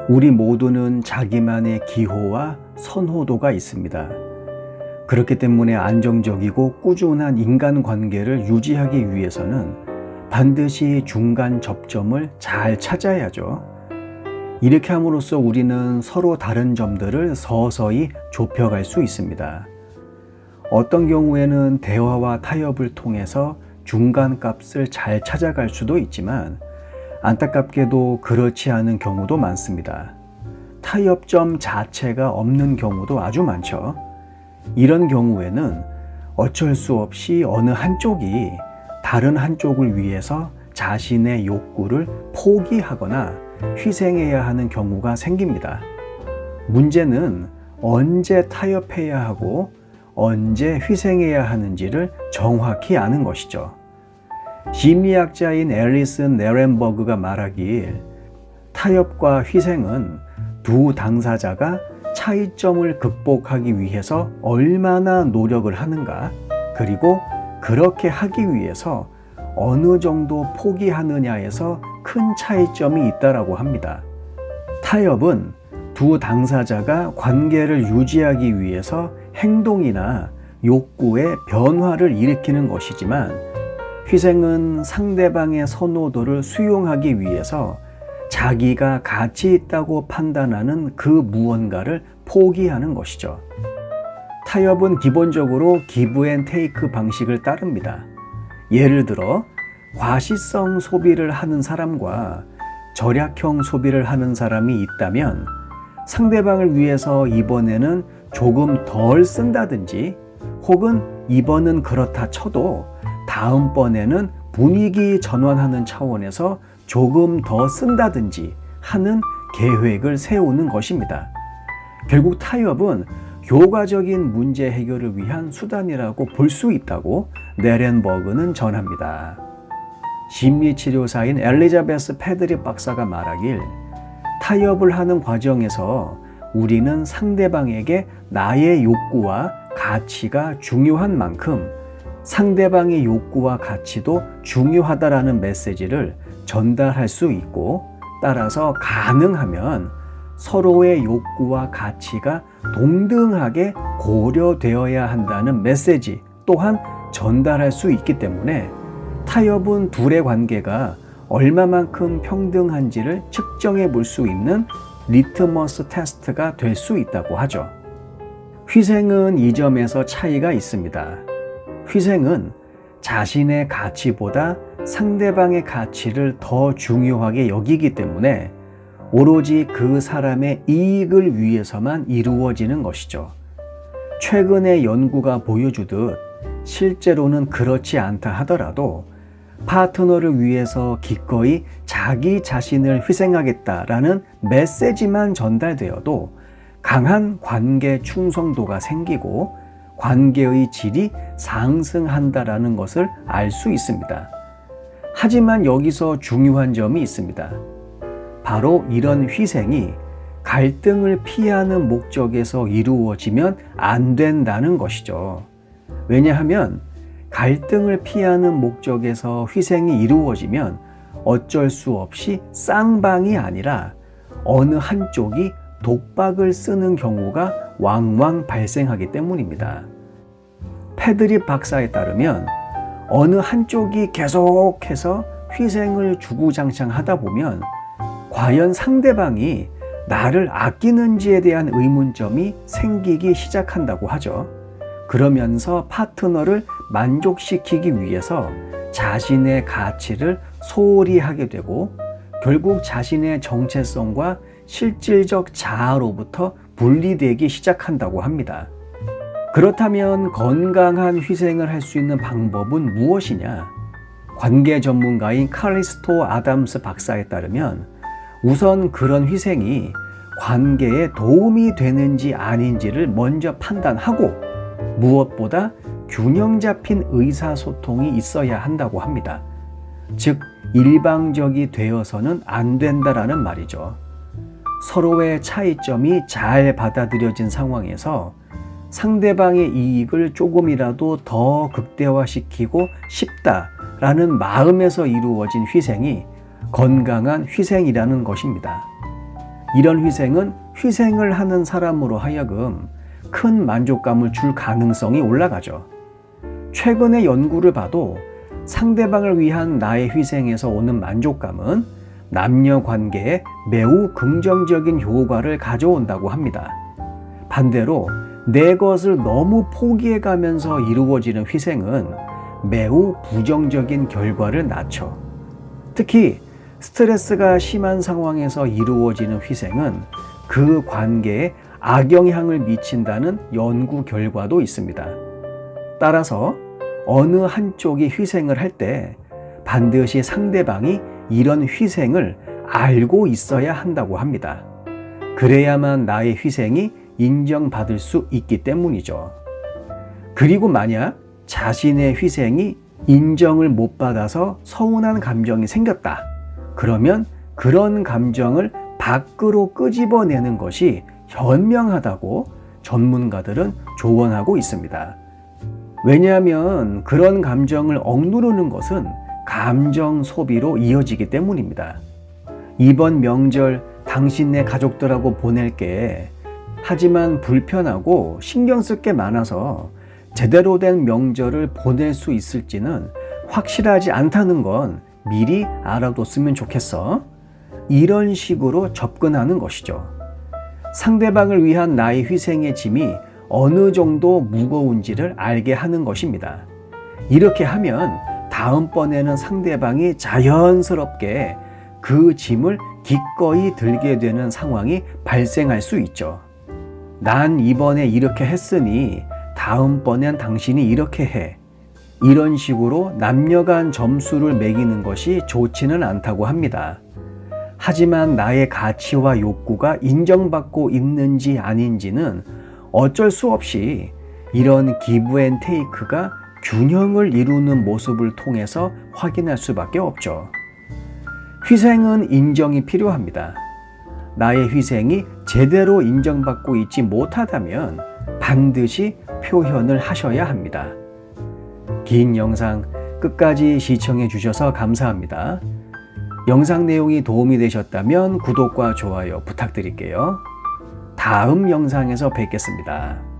우리 모두는 자기만의 기호와 선호도가 있습니다. 그렇기 때문에 안정적이고 꾸준한 인간관계를 유지하기 위해서는 반드시 중간 접점을 잘 찾아야죠. 이렇게 함으로써 우리는 서로 다른 점들을 서서히 좁혀갈 수 있습니다. 어떤 경우에는 대화와 타협을 통해서 중간값을 잘 찾아갈 수도 있지만 안타깝게도 그렇지 않은 경우도 많습니다. 타협점 자체가 없는 경우도 아주 많죠. 이런 경우에는 어쩔 수 없이 어느 한쪽이 다른 한쪽을 위해서 자신의 욕구를 포기하거나 희생해야 하는 경우가 생깁니다. 문제는 언제 타협해야 하고 언제 희생해야 하는지를 정확히 아는 것이죠. 심리학자인 앨리슨 네렌버그가 말하길 타협과 희생은 두 당사자가 차이점을 극복하기 위해서 얼마나 노력을 하는가, 그리고 그렇게 하기 위해서 어느 정도 포기하느냐에서 큰 차이점이 있다라고 합니다. 타협은 두 당사자가 관계를 유지하기 위해서 행동이나 욕구의 변화를 일으키는 것이지만, 희생은 상대방의 선호도를 수용하기 위해서 자기가 가치 있다고 판단하는 그 무언가를 포기하는 것이죠. 타협은 기본적으로 기브 앤 테이크 방식을 따릅니다. 예를 들어 과시성 소비를 하는 사람과 절약형 소비를 하는 사람이 있다면 상대방을 위해서 이번에는 조금 덜 쓴다든지, 혹은 이번은 그렇다 쳐도 다음번에는 분위기 전환하는 차원에서 조금 더 쓴다든지 하는 계획을 세우는 것입니다. 결국 타협은 효과적인 문제 해결을 위한 수단이라고 볼 수 있다고 네렌버그는 전합니다. 심리치료사인 엘리자베스 패드립 박사가 말하길 타협을 하는 과정에서 우리는 상대방에게 나의 욕구와 가치가 중요한 만큼 상대방의 욕구와 가치도 중요하다라는 메시지를 전달할 수 있고, 따라서 가능하면 서로의 욕구와 가치가 동등하게 고려되어야 한다는 메시지 또한 전달할 수 있기 때문에 타협은 둘의 관계가 얼마만큼 평등한지를 측정해 볼 수 있는 리트머스 테스트가 될 수 있다고 하죠. 희생은 이 점에서 차이가 있습니다. 희생은 자신의 가치보다 상대방의 가치를 더 중요하게 여기기 때문에 오로지 그 사람의 이익을 위해서만 이루어지는 것이죠. 최근의 연구가 보여주듯 실제로는 그렇지 않다 하더라도 파트너를 위해서 기꺼이 자기 자신을 희생하겠다라는 메시지만 전달되어도 강한 관계 충성도가 생기고 관계의 질이 상승한다라는 것을 알 수 있습니다. 하지만 여기서 중요한 점이 있습니다. 바로 이런 희생이 갈등을 피하는 목적에서 이루어지면 안 된다는 것이죠. 왜냐하면 갈등을 피하는 목적에서 희생이 이루어지면 어쩔 수 없이 쌍방이 아니라 어느 한쪽이 독박을 쓰는 경우가 왕왕 발생하기 때문입니다. 패드립 박사에 따르면 어느 한쪽이 계속해서 희생을 주구장창하다 보면 과연 상대방이 나를 아끼는지에 대한 의문점이 생기기 시작한다고 하죠. 그러면서 파트너를 만족시키기 위해서 자신의 가치를 소홀히 하게 되고 결국 자신의 정체성과 실질적 자아로부터 분리되기 시작한다고 합니다. 그렇다면 건강한 희생을 할 수 있는 방법은 무엇이냐? 관계 전문가인 칼리스토 아담스 박사에 따르면 우선 그런 희생이 관계에 도움이 되는지 아닌지를 먼저 판단하고 무엇보다 균형 잡힌 의사소통이 있어야 한다고 합니다. 즉, 일방적이 되어서는 안 된다라는 말이죠. 서로의 차이점이 잘 받아들여진 상황에서 상대방의 이익을 조금이라도 더 극대화시키고 싶다라는 마음에서 이루어진 희생이 건강한 희생이라는 것입니다. 이런 희생은 희생을 하는 사람으로 하여금 큰 만족감을 줄 가능성이 올라가죠. 최근의 연구를 봐도 상대방을 위한 나의 희생에서 오는 만족감은 남녀 관계에 매우 긍정적인 효과를 가져온다고 합니다. 반대로 내 것을 너무 포기해 가면서 이루어지는 희생은 매우 부정적인 결과를 낳죠. 특히 스트레스가 심한 상황에서 이루어지는 희생은 그 관계에 악영향을 미친다는 연구 결과도 있습니다. 따라서 어느 한쪽이 희생을 할 때 반드시 상대방이 이런 희생을 알고 있어야 한다고 합니다. 그래야만 나의 희생이 인정받을 수 있기 때문이죠. 그리고 만약 자신의 희생이 인정을 못 받아서 서운한 감정이 생겼다. 그러면 그런 감정을 밖으로 끄집어내는 것이 현명하다고 전문가들은 조언하고 있습니다. 왜냐하면 그런 감정을 억누르는 것은 감정 소비로 이어지기 때문입니다. 이번 명절 당신네 가족들하고 보낼게. 하지만 불편하고 신경 쓸 게 많아서 제대로 된 명절을 보낼 수 있을지는 확실하지 않다는 건 미리 알아뒀으면 좋겠어. 이런 식으로 접근하는 것이죠. 상대방을 위한 나의 희생의 짐이 어느 정도 무거운지를 알게 하는 것입니다. 이렇게 하면 다음번에는 상대방이 자연스럽게 그 짐을 기꺼이 들게 되는 상황이 발생할 수 있죠. 난 이번에 이렇게 했으니 다음번엔 당신이 이렇게 해. 이런 식으로 남녀간 점수를 매기는 것이 좋지는 않다고 합니다. 하지만 나의 가치와 욕구가 인정받고 있는지 아닌지는 어쩔 수 없이 이런 기브 앤 테이크가 균형을 이루는 모습을 통해서 확인할 수밖에 없죠. 희생은 인정이 필요합니다. 나의 희생이 제대로 인정받고 있지 못하다면 반드시 표현을 하셔야 합니다. 긴 영상 끝까지 시청해 주셔서 감사합니다. 영상 내용이 도움이 되셨다면 구독과 좋아요 부탁드릴게요. 다음 영상에서 뵙겠습니다.